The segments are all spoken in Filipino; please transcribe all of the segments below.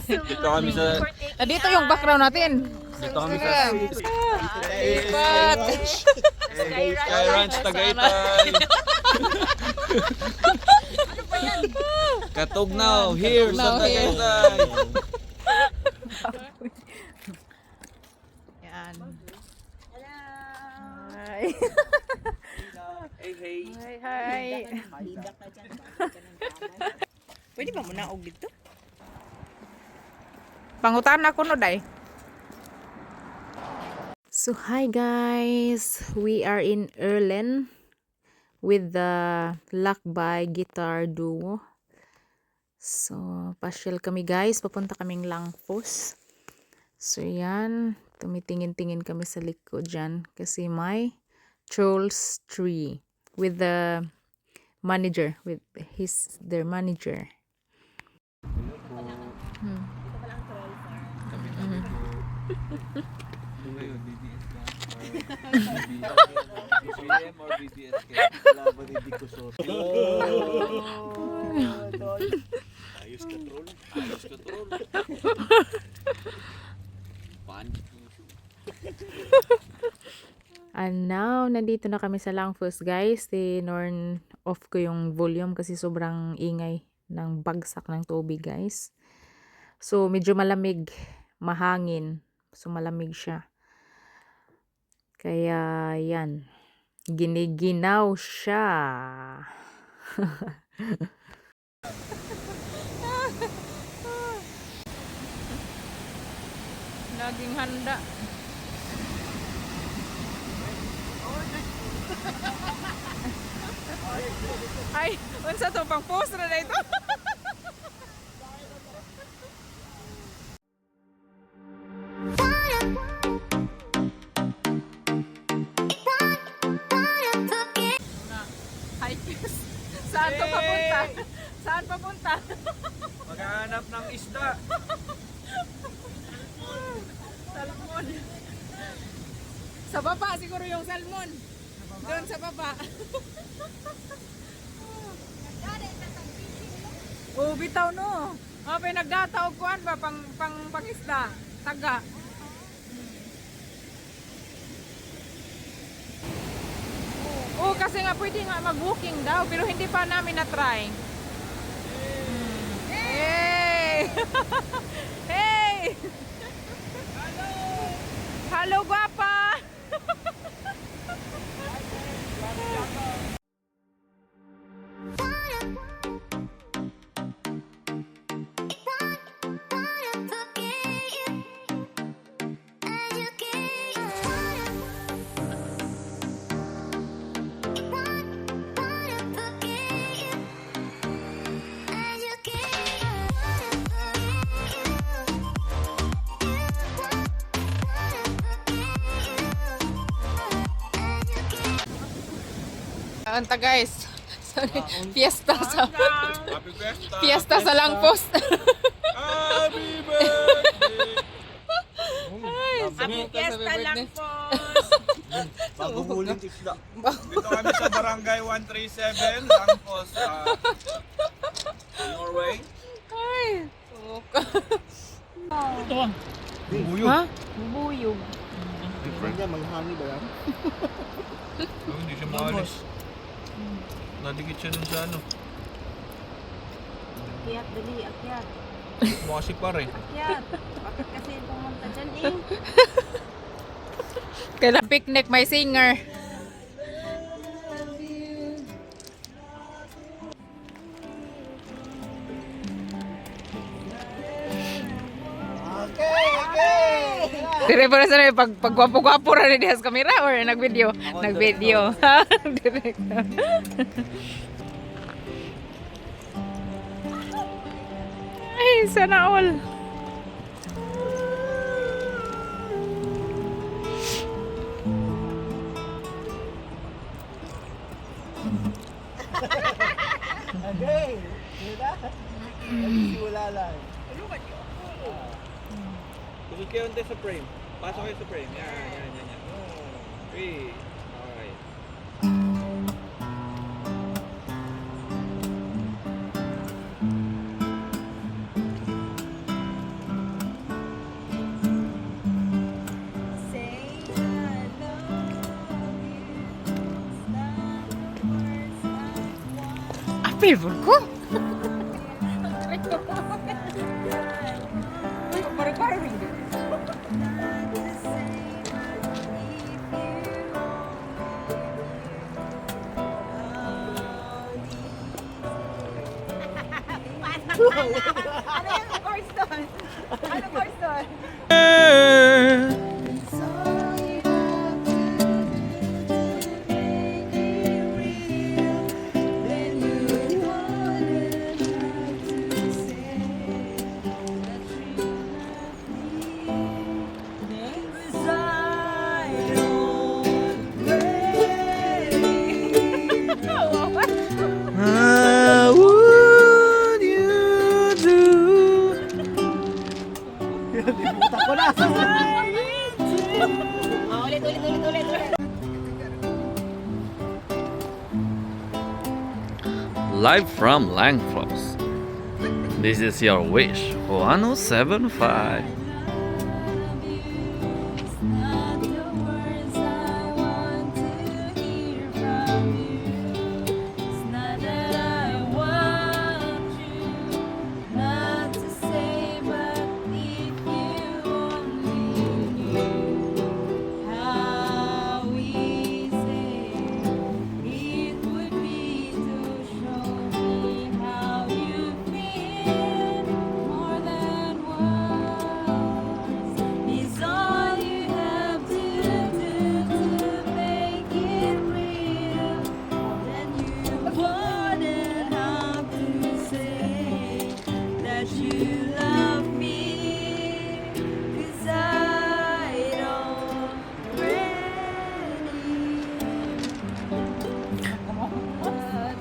Dito kami sa... Dito yung background natin. Dito kami sa... Lipat. Sky Ranch, Tagaytay. Katugnaw, here sa Tagaytay. Yan. Hi. Hey, hey. Hi. Pwede ba mo naog dito? Pangutan ako no day. So hi guys, we are in Erlen with the Lakbai guitar duo. So pasyal kami guys, papunta kaming Langfoss. So yan, tumitingin-tingin kami sa likod dyan kasi may trolls tree with the manager, with their manager. Ngayon, BBS ka? BBM or BBSK? Laban ni Dico Soto. Ayos ka troll. Ayos ka troll. Panik puso. And now, nandito na kami sa Langfoss guys. Tinorn off ko yung volume kasi sobrang ingay ng bagsak ng tubig guys. So, medyo malamig, mahangin. So, malamig siya. Kaya, yan. Giniginaw siya. Naging handa. Ay, unsa to pang post na ito? Hi, kiss. Saan to papunta? Saan papunta? Maghahanap ng isda. Salmon. Sa baba siguro yung salmon. Doon sa baba. Oh, bitaw no. Oh, pinagdataog kuan ba pang pangisda. Taga. Oh, kasi nga pwede nga mag-walking daw pero hindi pa namin na-try. Hey! Hey! Hello! Hello, guapa! Anta guys. Sorry. Fiesta sa Happy Fiesta. Fiesta sa Langfoss. Happy birthday. Happy Fiesta Langfoss. Bagong huling isda. Dito kami sa Barangay 137, Langfoss, Norway. Ay. Bubuyog. Ha? Bubuyog. Different niya, manghani ba yan? Hindi siya maalis. Nadikit siya dun sa ano. Akyat, dali, akyat. Mukha si pare. Akyat. Bakit kasi pumunta dyan eh? Kailan picnic may singer. Dire pa sa pagwapo-gwapo ra ni sa camera or nag-video? Nag-video. Direct. Ay, sana all. Okay. Diba? Wala lang. Tusod kayo unti sa frame. Pasok kayo sa frame. Yan. Okay. Alright. cellphone ko. Parang hindi. Ano yung course doon? Ano course doon? Would you do? Libutan ko na. Ulit. Live from Langfoss. This is your wish. 1075.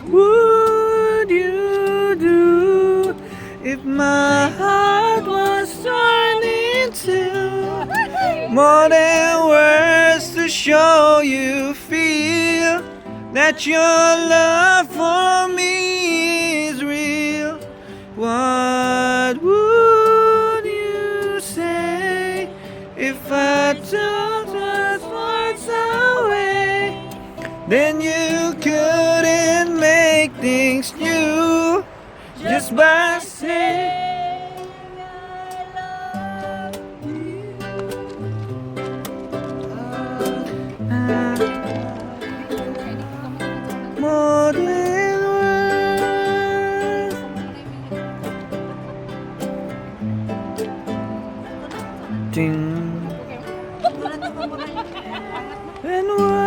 Would you do if my heart was torn into more than words to show you feel that your love for me is real? What would you say if I took those words away? Then you couldn't make things new just by saying I love you. More than words. Ding. And words.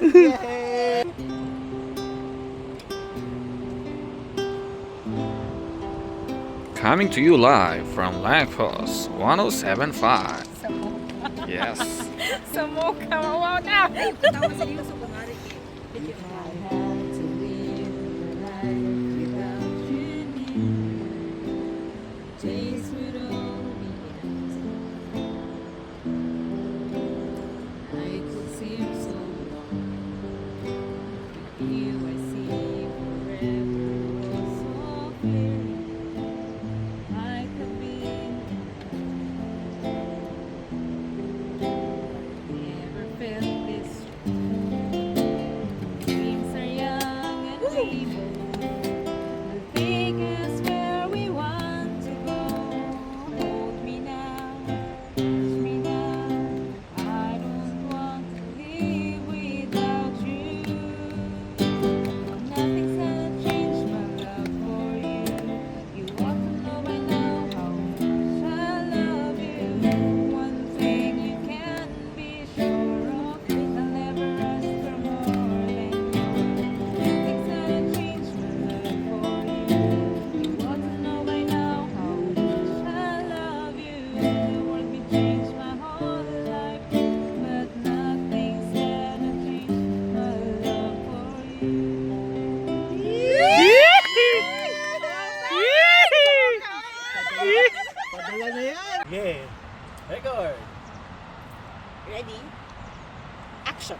Yay! Coming to you live from Langfoss 1075. Yes. Sa mukha, wow na! Padala na yan. Yeah. Record. Ready? Action!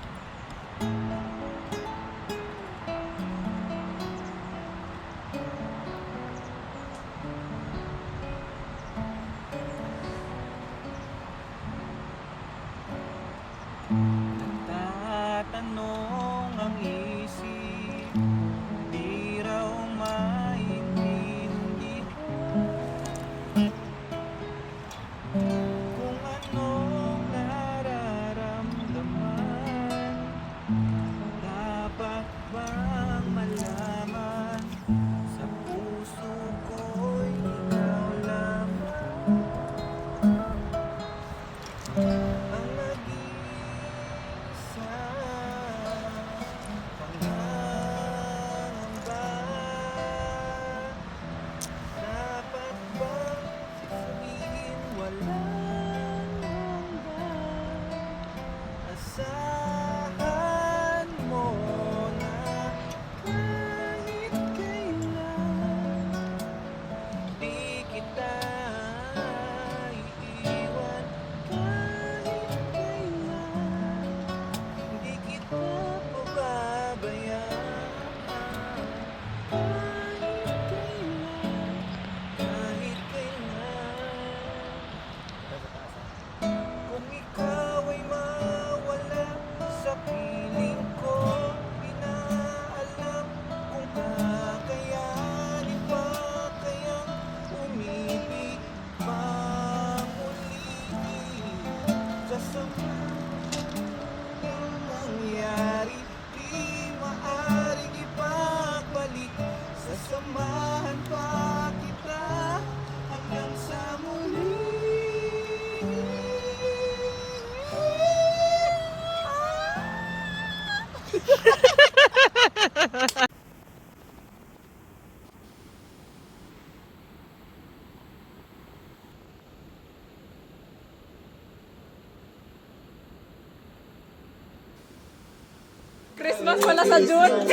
Christmas pala sa June.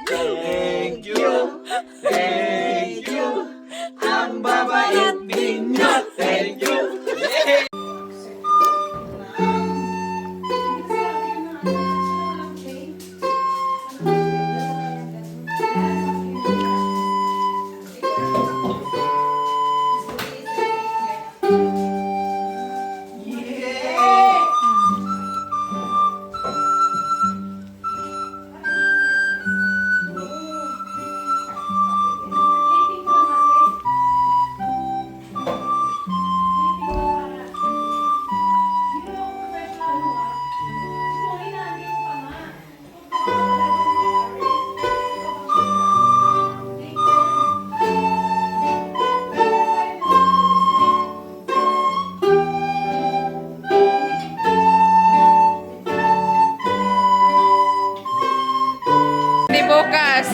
Thank you, thank you. Ang babait ninyo. Thank you. Di bukas.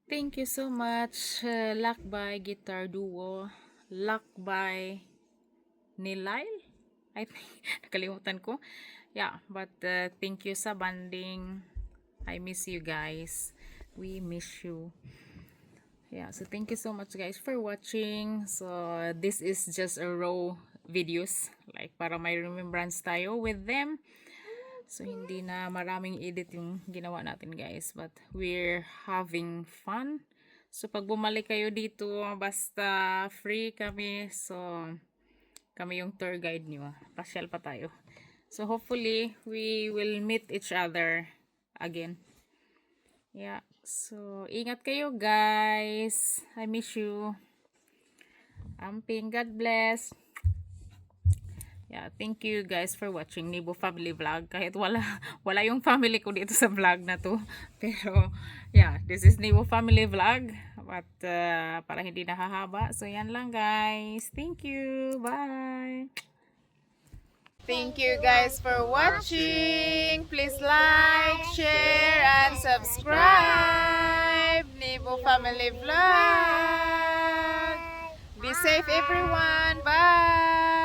Thank you so much, Lakbai Guitar Duo. Lakbai Nilay? I think, nakalimutan ko. Yeah, but thank you sa banding. I miss you guys. We miss you. Yeah, so thank you so much guys for watching. So this is just a raw videos, like para may remembrance tayo with them. So hindi na maraming edit yung ginawa natin guys, but we're having fun. So pag bumalik kayo dito, basta free kami, so kami yung tour guide nyo. Pasyal pa tayo. So hopefully we will meet each other again. Yeah, so ingat kayo guys. I miss you. Amping, God bless. Yeah, thank you guys for watching Nibo Family Vlog. Kahit wala yung family ko dito sa vlog na to. Pero yeah, this is Nibo Family Vlog. But para hindi nakahaba. So yan lang guys. Thank you. Bye. Thank you guys for watching. Please like, share, and subscribe. Nibo Family Vlog. Be safe everyone. Bye.